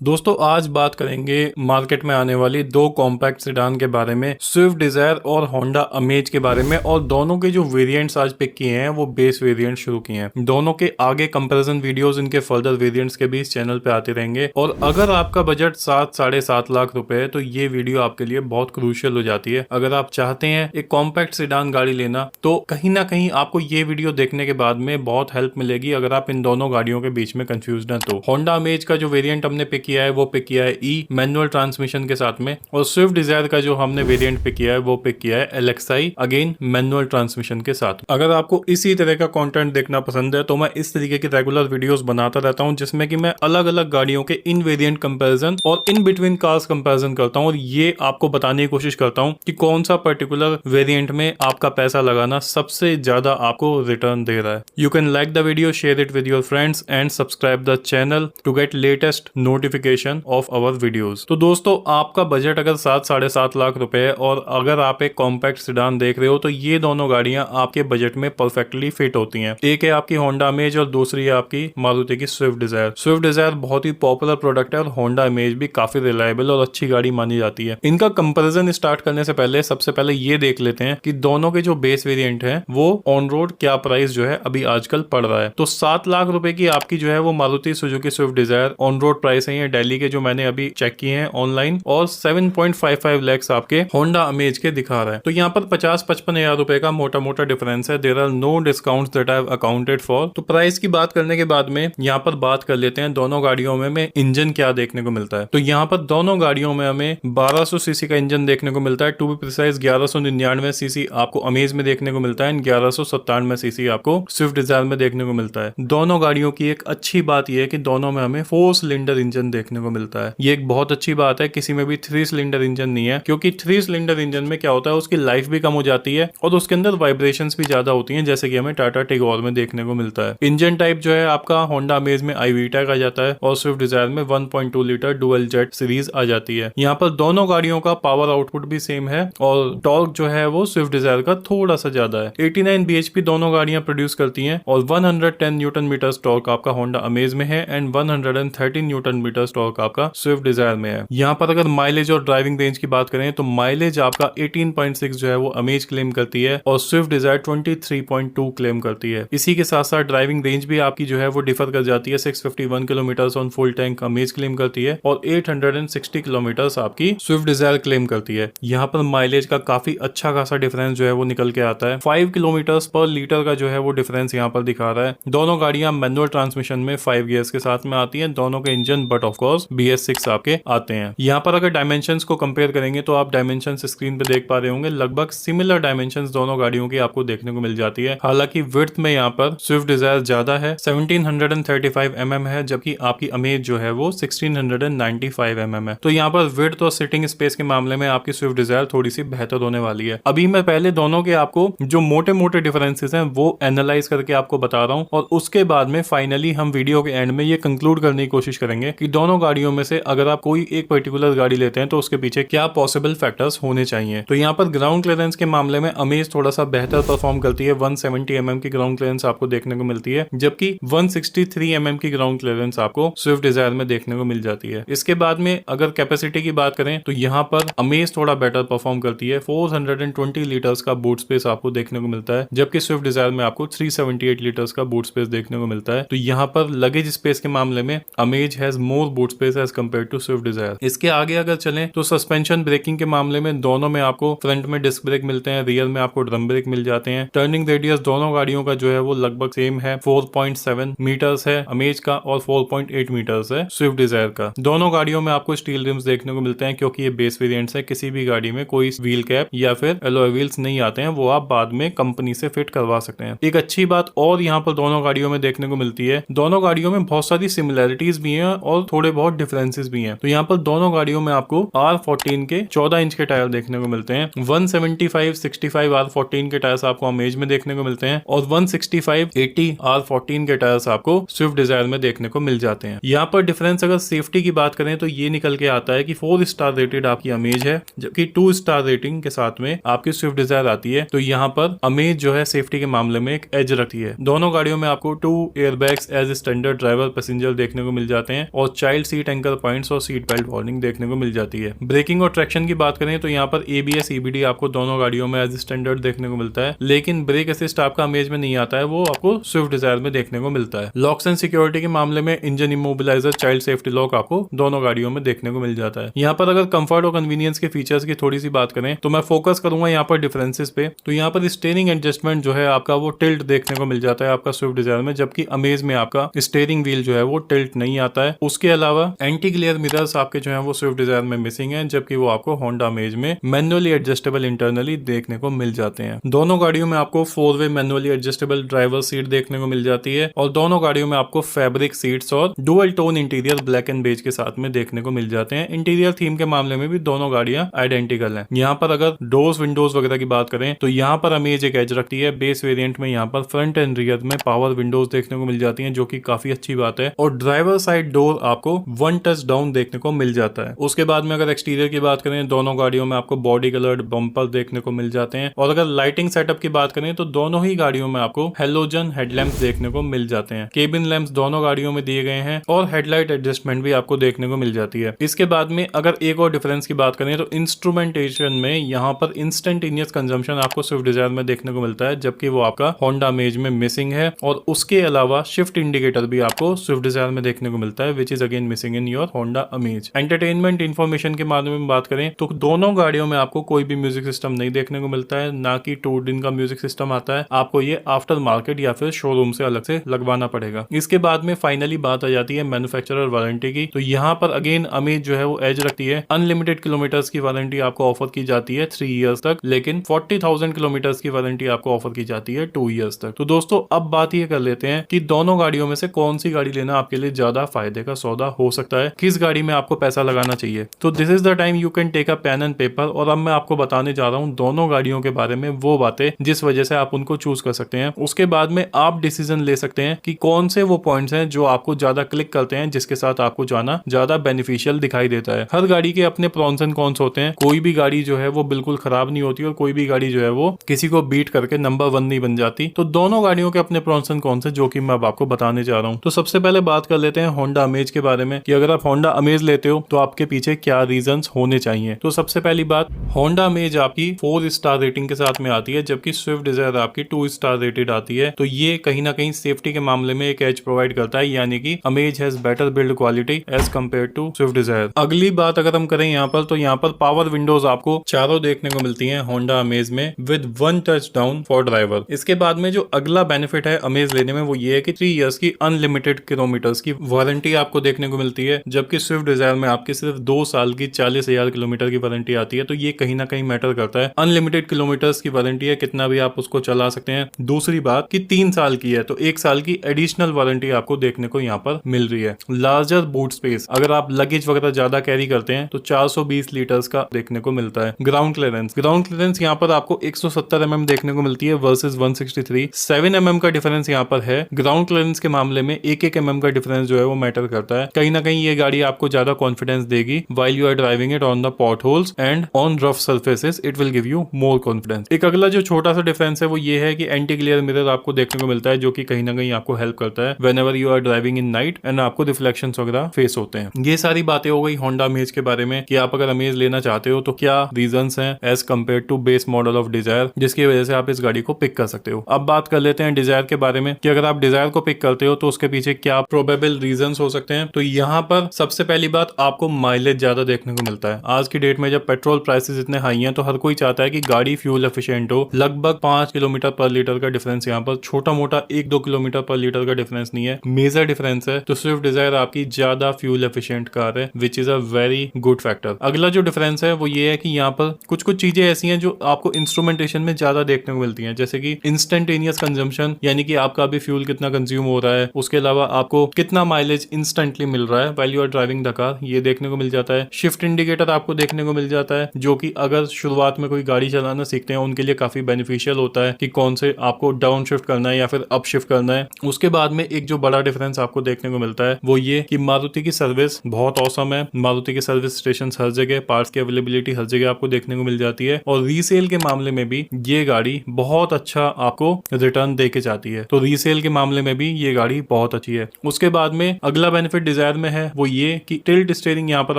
दोस्तों आज बात करेंगे मार्केट में आने वाली दो कॉम्पैक्ट सेडान के बारे में, स्विफ्ट डिजायर और होंडा अमेज के बारे में। और दोनों के जो वेरिएंट्स आज पिक किए हैं वो बेस वेरिएंट शुरू किए हैं। दोनों के आगे कंपैरिजन वीडियोस इनके फर्दर वेरिएंट्स के भी इस चैनल पे आते रहेंगे। और अगर आपका बजट 7-7.5 लाख रुपए है तो ये वीडियो आपके लिए बहुत क्रूशियल हो जाती है। अगर आप चाहते हैं एक कॉम्पैक्ट सेडान गाड़ी लेना तो कहीं ना कहीं आपको ये वीडियो देखने के बाद में बहुत हेल्प मिलेगी अगर आप इन दोनों गाड़ियों के बीच में कंफ्यूज हैं। तो होंडा अमेज का जो वेरिएंट हमने पिक किया है वो पिक किया है ई मैनुअल ट्रांसमिशन के साथ में, और स्विफ्ट डिजायर का जो हमने वेरिएंट पिक किया है वो पिक किया है एलएक्सआई अगेन मैनुअल ट्रांसमिशन के साथ। अगर आपको इसी तरह का कंटेंट देखना पसंद है तो मैं इस तरीके की रेगुलर वीडियोस बनाता रहता हूं जिसमें कि मैं अलग अलग गाड़ियों के इन वेरिएंट कंपैरिजन और इन बिटवीन कार्स कंपैरिजन करता हूं और ये आपको बताने की कोशिश करता हूं कि कौन सा पर्टिकुलर वेरिएंट में आपका पैसा लगाना सबसे ज्यादा आपको रिटर्न दे रहा है। You can like the video, share it with your friends and subscribe the channel to get latest notification of our videos. तो दोस्तों आपका बजट अगर 7-7.5 लाख रुपए है और अगर आप एक कॉम्पैक्ट सेडान देख रहे हो तो ये दोनों गाड़ियां आपके बजट में परफेक्टली फिट होती हैं। एक है आपकी होंडा अमेज और दूसरी है आपकी मारुति की स्विफ्ट डिजायर। स्विफ्ट डिजायर बहुत ही पॉपुलर प्रोडक्ट है और होंडा अमेज भी काफी रिलायबल और अच्छी गाड़ी मानी जाती है। इनका कंपैरिजन स्टार्ट करने से पहले सबसे पहले ये देख लेते हैं कि दोनों के जो बेस वेरिएंट है वो ऑन रोड क्या प्राइस जो है अभी आजकल पड़ रहा है। तो 7 लाख रुपए की आपकी जो है वो Maruti Suzuki Swift Dzire on road price है दिल्ली के जो मैंने अभी चेक किए हैं ऑनलाइन, और 7.55 लाख आपके होंडा अमेज के दिखा रहा है। तो यहाँ पर 50-55 हजार रुपए का मोटा मोटा डिफरेंस है। There are no discounts that I have accounted for. तो प्राइस की बात करने के बाद में यहाँ पर बात कर लेते हैं दोनों गाड़ियों में इंजन क्या देखने को मिलता है। तो यहाँ पर दोनों गाड़ियों में हमें 1200 सीसी का इंजन देखने को मिलता है। टू बी प्रिसाइज 1199 सीसी आपको अमेज में देखने को मिलता है, 1197 सीसी आपको स्विफ्ट डिजायर में देखने को मिलता है। दोनों गाड़ियों की एक अच्छी बात यह है कि दोनों में हमें 4 सिलेंडर इंजन देखने को मिलता है। ये एक बहुत अच्छी बात है। किसी में भी 3 सिलेंडर इंजन नहीं है, क्योंकि 3 सिलेंडर इंजन में क्या होता है उसकी लाइफ भी कम हो जाती है और उसके अंदर वाइब्रेशंस भी ज्यादा होती हैं, जैसे कि हमें टाटा टिगोर में देखने को मिलता है। इंजन टाइप जो है आपका होंडा अमेज में iVTEC आ जाता है और स्विफ्ट डिजायर में 1.2 लीटर डुअल जेट सीरीज आ जाती है। यहाँ पर दोनों गाड़ियों का पावर आउटपुट भी सेम है और टॉर्क जो है वो स्विफ्ट डिजायर का थोड़ा सा ज्यादा है। 89 bhp दोनों गाड़ियां प्रोड्यूस करती हैं और 110 न्यूटन मीटर टॉर्क आपका होंडा अमेज में है एंड 113 न्यूटन मीटर टॉर्क आपका स्विफ्ट डिजायर में है। यहाँ पर अगर माइलेज और ड्राइविंग रेंज की बात करें तो माइलेज आपका 18.6 जो है वो अमेज क्लेम करती है और स्विफ्ट डिजायर 23.2 क्लेम करती है। इसी के साथ साथ ड्राइविंग रेंज भी आपकी जो है वो डिफर कर जाती है। 651 kilometre on full tank amaze claim करती है और 860 किलोमीटर आपकी स्विफ्ट डिजायर क्लेम करती है। यहाँ पर माइलेज का काफी अच्छा खासा डिफरेंस जो है वो निकल के आता है। 5 किलोमीटर पर लीटर का जो है वो डिफरेंस यहाँ पर दिखा रहा है। दोनों गाड़ियां मैनुअल ट्रांसमिशन में 5 गियर्स के साथ में आती हैं। दोनों के engine but of course BS6 आपके आते हैं। यहाँ पर अगर डायमेंशंस को कंपेयर करेंगे तो आप डायमेंशंस स्क्रीन पे देख पा रहे होंगे। लगभग सिमिलर डायमेंशंस दोनों गाड़ियों की आपको देखने को मिल जाती है। हालांकि विड्थ में यहाँ पर स्विफ्ट डिजायर ज्यादा है, 1735 mm है, जबकि आपकी अमेज जो है वो 1695 mm है। तो यहाँ पर विड्थ और सिटिंग स्पेस के मामले में आपकी स्विफ्ट डिजायर थोड़ी सी बेहतर होने वाली है। अभी मैं पहले दोनों के आपको जो मोटे मोटे डिफरेंसेस हैं वो एनालाइज करके आपको बता रहा हूँ और उसके बाद में फाइनली हम वीडियो के एंड में ये कंक्लूड करने की कोशिश करेंगे कि दोनों गाड़ियों में से अगर आप कोई एक पर्टिकुलर गाड़ी लेते हैं तो उसके पीछे क्या पॉसिबल फैक्टर्स होने चाहिए। तो यहाँ पर ग्राउंड क्लियरेंस के मामले में अमेज थोड़ा सा बेहतर परफॉर्म करती है। 170 mm की ग्राउंड क्लियरेंस आपको देखने को मिलती है, जबकि 163 mm की ग्राउंड क्लियरेंस आपको स्विफ्ट डिजायर में देखने को मिल जाती है। इसके बाद में अगर कैपेसिटी की बात करें तो यहाँ पर अमेज थोड़ा बेटर परफॉर्म करती है। 420 लीटर्स का बूट स्पेस आपको देखने को मिलता है, जबकि स्विफ्ट डिजायर में आपको 378 लीटर्स का बूट स्पेस देखने को मिलता है। तो यहाँ पर लगेज स्पेस के मामले में Amaze has more boot space as compare to Swift Dzire. इसके आगे अगर चलें तो सस्पेंशन ब्रेकिंग के मामले में दोनों में आपको फ्रंट में डिस्क ब्रेक मिलते हैं, रियर में आपको ड्रम ब्रेक मिल जाते हैं। टर्निंग रेडियस दोनों गाड़ियों का जो है वो लगभग सेम है, 4.7 मीटर्स है अमेज का और 4.8 मीटर्स है स्विफ्ट डिजायर का। दोनों गाड़ियों में आपको स्टील रिम्स देखने को मिलते हैं क्योंकि ये बेस वेरिएंट्स है। किसी भी गाड़ी में कोई व्हील कैप या फिर एलॉय व्हील्स नहीं आते हैं, वो आप बाद में कंपनी से फिट करवा सकते हैं। एक अच्छी बात और यहाँ पर दोनों गाड़ियों में देखने को मिलती है, दोनों गाड़ियों में बहुत सारी सिमिलैरिटीज भी हैं और थोड़े बहुत डिफरेंसेस भी हैं। तो यहाँ पर दोनों गाड़ियों में आपको R14 के 14 इंच के टायर देखने को मिलते हैं। 175/65 R14 के टायर्स आपको अमेज में देखने को मिलते हैं और 165/80 R14 के टायर्स आपको स्विफ्ट डिजायर में देखने को मिल जाते हैं। यहाँ पर डिफरेंस अगर सेफ्टी की बात करें तो ये निकल के आता है कि 4 स्टार रेटेड आपकी अमेज है, जबकि 2 स्टार रेटिंग के साथ में आपकी स्विफ्ट डिजायर आती है। तो यहाँ पर अमेज जो है सेफ्टी के मामले में एक एज रखती है। दोनों गाड़ियों में आपको 2 airbags as standard driver passenger देखने को मिल जाते हैं और child child seat anchor points और सीट बेल्ट वार्निंग देखने को मिल जाती है। ब्रेकिंग और ट्रैक्शन की बात करें तो यहाँ पर ABS EBD आपको दोनों गाड़ियों में एज स्टैंडर्ड देखने को मिलता है, लेकिन ब्रेक असिस्ट आपका अमेज में नहीं आता है, वो आपको स्विफ्ट डिजायर में देखने को मिलता है। लॉक्स एंड सिक्योरिटी के मामले में engine immobiliser, child safety lock आपको दोनों गाड़ियों में देखने को मिल जाता है। यहाँ पर अगर कंफर्ट और कन्वीनियंस के फीचर्स की थोड़ी सी बात करें तो मैं फोकस करूंगा यहाँ पर डिफरेंसेस पे। तो यहाँ पर स्टीयरिंग एडजस्टमेंट जो है आपका वो टिल्ट देखने को मिल जाता है आपका स्विफ्ट डिजायर में, जबकि अमेज में आपका स्टीयरिंग व्हील जो है वो टिल्ट नहीं आता है। उसके अलावा एंटी ग्लेयर मिरर्स आपके जो है वो स्विफ्ट डिजायर में मिसिंग है, जबकि वो आपको होंडा अमेज में मैनुअली एडजस्टेबल इंटरनली देखने को मिल जाते हैं। दोनों गाड़ियों में आपको 4-वे मैनुअली एडजस्टेबल ड्राइवर सीट देखने को मिल जाती है और दोनों गाड़ियों में आपको फैब्रिक सीट्स और dual tone interior black and beige के साथ में देखने को मिल जाते हैं। इंटीरियर थीम के मामले में भी दोनों गाड़ियां आइडेंटिकल हैं। यहाँ पर अगर डोर्स विंडोज वगैरह की बात करें तो यहाँ पर अमेज एक एज रखती है। बेस वेरिएंट में यहाँ पर फ्रंट एंड रियर में पावर विंडोज देखने को मिल जाती हैं, जो कि काफी अच्छी बात है। और ड्राइवर साइड डोर आपको 1 टच डाउन देखने को मिल जाता है। उसके बाद में अगर एक्सटीरियर की बात करें, दोनों गाड़ियों में आपको बॉडी कलर्ड बम्पर देखने को मिल जाते हैं। और अगर लाइटिंग सेटअप की बात करें तो दोनों ही गाड़ियों में आपको हेलोजन हेडलैम्प्स देखने को मिल जाते हैं। केबिन लैंप्स दोनों गाड़ियों में दिए गए हैं और हेडलाइट एडजस्टमेंट भी आपको देखने को मिल जाती है। इसके बाद में अगर एक और डिफरेंस की बात करें तो इंस्ट्रूमेंटेशन में यहाँ पर इंस्टेंटेनियस कंजम्पशन आपको स्विफ्ट डिजायर में देखने को मिलता है, जबकि वो आपका होंडा अमेज में मिसिंग है। और उसके अलावा शिफ्ट इंडिकेटर भी आपको स्विफ्ट डिजायर में देखने को मिलता है, which is again missing in your Honda amaze. Entertainment information के बारे में बात करें तो दोनों गाड़ियों में आपको कोई भी म्यूजिक सिस्टम नहीं देखने को मिलता है, ना कि 2 दिन का म्यूजिक सिस्टम आता है। आपको ये आफ्टर मार्केट या फिर शोरूम से अलग से लगवाना पड़ेगा। इसके बाद में फाइनली बात आ जाती है मैन्युफैक्चरर वारंटी की। तो यहाँ पर अगेन अमेज जो है वो एज रखती है। अनलिमिटेड किलोमीटर्स की वारंटी आपको ऑफर की जाती है 3 इयर्स तक, लेकिन 40,000 किलोमीटर्स की वारंटी आपको ऑफर की जाती है 2 इयर्स तक। तो दोस्तों अब बात ये कर लेते हैं कि दोनों गाड़ियों में से कौन सी गाड़ी लेना आपके लिए ज्यादा फायदे का सौदा हो सकता है, किस गाड़ी में आपको पैसा लगाना चाहिए। तो this is the time you can take a pen and paper. और अब मैं आपको बताने जा रहा हूँ दोनों गाड़ियों के बारे में वो बातें जिस वजह से आप उनको चूज कर सकते हैं। उसके बाद में आप डिसीजन ले सकते हैं कि कौन से वो पॉइंट्स हैं जो आपको ज्यादा क्लिक करते हैं, जिसके साथ आपको जाना ज्यादा बेनिफिशियल दिखाई देता है। हर गाड़ी के अपने प्रॉन्स एंड कॉन्स होते हैं। कोई भी गाड़ी जो है वो बिल्कुल खराब नहीं होती और कोई भी गाड़ी जो है वो किसी को बीट करके नंबर 1 नहीं बन जाती। तो दोनों गाड़ियों के अपने प्रॉन्स एंड कॉन्स हैं, जो कि मैं अब आपको बताने जा रहा हूँ। तो सबसे पहले बात कर लेते हैं होंडा अमेज के बारे में कि अगर आप होंडा अमेज लेते हो तो आपके पीछे क्या रीजंस होने चाहिए। तो सबसे पहली बात, होंडा अमेज आपकी 4 स्टार रेटिंग के साथ में आती है, जबकि स्विफ्ट डिजायर आपकी 2 स्टार रेटेड आती है। तो ये कहीं ना कहीं सेफ्टी के मामले में एक एज प्रोवाइड करता है, यानी कि Amaze has better build quality as compare to Swift Dzire. अगली बात अगर हम करें यहाँ पर, तो यहाँ पर पावर विंडोज आपको चारों देखने को मिलती हैं होंडा अमेज में with 1 touch down for driver. इसके बाद में जो अगला बेनिफिट है अमेज लेने में वो ये है कि 3 इयर्स की अनलिमिटेड किलोमीटर्स की वारंटी आपको देखने को मिलती है, जबकि स्विफ्ट डिजायर में आपकी सिर्फ 2 साल की 40,000 किलोमीटर की वारंटी आती है। तो ये कहीं ना कहीं मैटर करता है। अनलिमिटेड किलोमीटर्स की वारंटी है, कितना भी आप उसको चला सकते हैं। दूसरी बात कि 3 साल की है, तो 1 साल की एडिशनल वारंटी आपको देखने को यहाँ पर मिल रही है। लार्जर बूट स्पेस, अगर आप लगेज वगैरह ज्यादा कैरी करते हैं तो 420 लीटर्स का देखने को मिलता है। ग्राउंड क्लियरेंस यहाँ पर आपको 170 mm देखने को मिलती है वर्सेस 163। 7 mm का डिफरेंस यहाँ पर है। ग्राउंड क्लियरेंस के मामले में 1-1 mm का डिफरेंस जो है वो मैटर करता है। कहीं ना कहीं ये गाड़ी आपको ज्यादा कॉन्फिडेंस देगी while you are driving it on the potholes and on rough surfaces, it will give you more confidence. एक अगला जो छोटा सा डिफरेंस है वो ये है कि एंटी ग्लेयर मिरर आपको देखने को मिलता है, जो कि कहीं ना कहीं आपको हेल्प करता है whenever you are driving in night and आपको रिफ्लेक्शंस वगैरह फेस होते हैं। ये सारी बातें हो गई होंडा अमेज के बारे में कि आप अगर अमेज लेना चाहते हो तो क्या रीजंस हैं as compare to base model of Dzire, जिसकी वजह से आप इस गाड़ी को पिक कर सकते हो। अब बात कर लेते हैं डिजायर के बारे में कि अगर आप डिजायर को पिक करते हो तो उसके पीछे क्या प्रोबेबल रीजंस हो सकते हैं। तो यहाँ पर सबसे पहली बात, आपको माइलेज ज्यादा देखने को मिलता है। आज की डेट में जब पेट्रोल प्राइसेस इतने हाई हैं तो हर कोई चाहता है कि गाड़ी फ्यूल एफिशिएंट हो। लगभग 5 किलोमीटर पर लीटर का डिफरेंस यहाँ पर छोटा मोटा 1-2 किलोमीटर पर लीटर का डिफरेंस नहीं है, मेजर डिफरेंस है। तो स्विफ्ट डिजायर आपकी ज्यादा फ्यूल एफिशिएंट कार है, which is a very good factor. अगला जो डिफरेंस है वो ये है कि यहाँ पर कुछ चीजें ऐसी हैं जो आपको इंस्ट्रूमेंटेशन में ज्यादा देखने को मिलती हैं, जैसे कि इंस्टेंटेनियस कंजम्पशन, यानी कि आपका अभी फ्यूल कितना कंज्यूम हो रहा है। उसके अलावा आपको कितना माइलेज इंस्टेंटली मिल रहा है while you are driving the car, ये देखने को मिल जाता है। शिफ्ट इंडिकेटर आपको देखने को मिल जाता है, जो कि अगर शुरुआत में कोई गाड़ी चलाना सीखते हैं उनके लिए काफी बेनिफिशियल होता है कि कौन से आपको डाउन शिफ्ट करना है या फिर अप शिफ्ट करना है। उसके बाद में एक जो बड़ा डिफरेंस आपको देखने को मिलता है वो ये कि मारुति की सर्विस बहुत औसम है। मारुति के सर्विस स्टेशन हर जगह, पार्ट्स की अवेलेबिलिटी हर जगह आपको देखने को मिल जाती है और रीसेल के मामले में भी ये गाड़ी बहुत अच्छा आपको रिटर्न दे के जाती है। तो रीसेल के मामले में भी ये गाड़ी बहुत अच्छी है। उसके बाद में अगला बेनिफिट डिजायर में है वो ये कि टिल्ट स्टीयरिंग यहाँ पर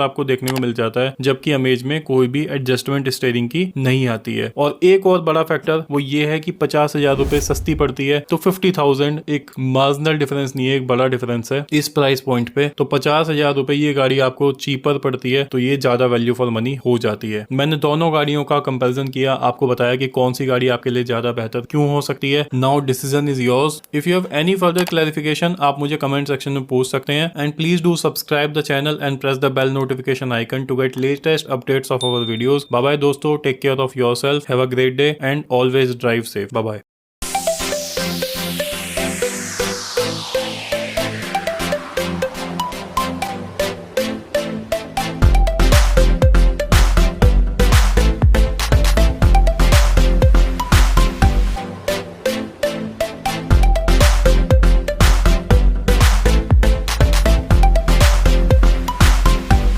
आपको देखने को मिल जाता है, जबकि अमेज में कोई भी एडजस्टमेंट स्टीयरिंग की नहीं आती है। और एक और बड़ा फैक्टर वो ये है कि 50,000 रुपए सस्ती पड़ती है, तो 50,000 एक मार्जिनल डिफरेंस नहीं है, एक बड़ा डिफरेंस है इस प्राइस पॉइंट पे। तो 50,000 रुपए ये गाड़ी आपको चीपर पड़ती है, तो ये ज्यादा वैल्यू फॉर मनी हो जाती है। मैंने दोनों गाड़ियों का कंपैरिजन किया, आपको बताया कि कौन सी गाड़ी आपके लिए ज्यादा बेहतर क्यों हो सकती है। Now decision is yours. If you have any further clarification आप मुझे कमेंट सेक्शन में पूछ सकते हैं, and please do subscribe the channel and press the bell notification icon to get latest updates of our videos. Bye bye दोस्तों, take care of yourself, have a great day and always drive safe. Bye bye.